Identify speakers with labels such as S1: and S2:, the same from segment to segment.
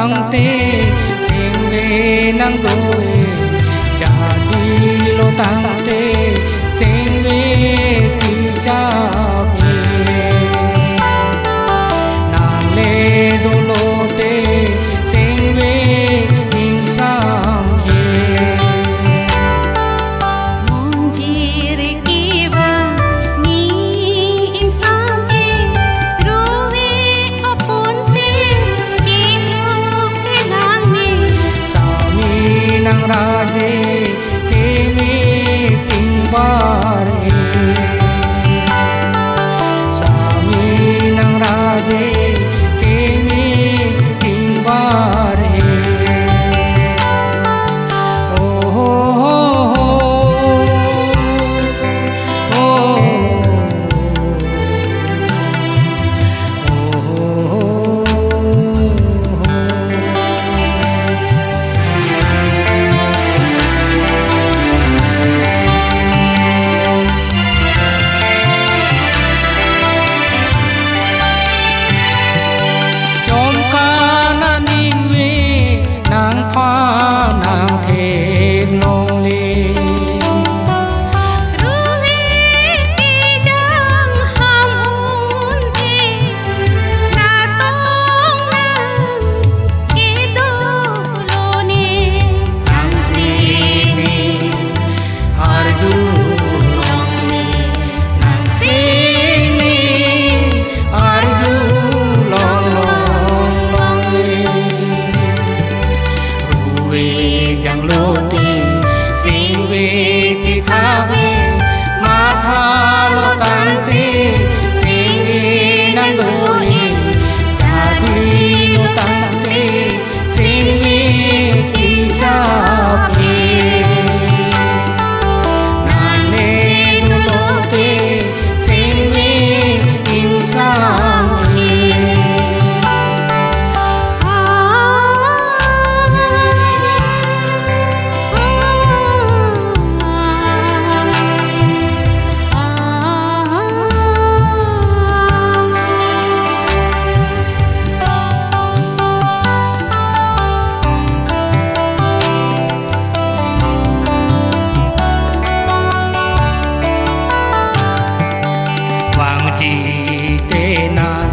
S1: tăng tê sinh về nang đôi jadi lo tăng tê sinh về chi cha nàng lê đô lô tê sinh về hình sang
S2: mong chi re ki ba ni im sang ruwe apun se ki lo ke lang me
S1: sami nang raje kemi tingbar sami nang raje kemi tingbar yang loti sing we chi khawe ma tha lo tang te sing we nang doi jadi lo tang te sing we chi cha pe nan le lo te sing we in sang chi te nan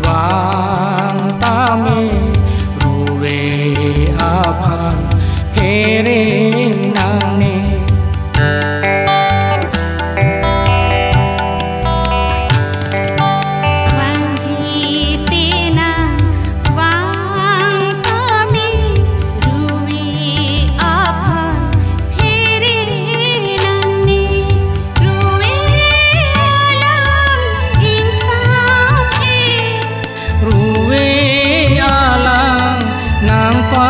S1: wang ta me ruwe aphan phere nang ne
S2: wang chi te na wang ta me ruwe aphan phere nang ne ruwe
S1: ruwe alang nang pa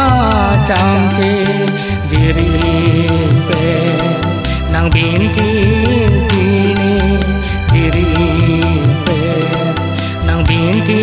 S1: cham che diri pe nang bin ti ni diri pe nang bin ti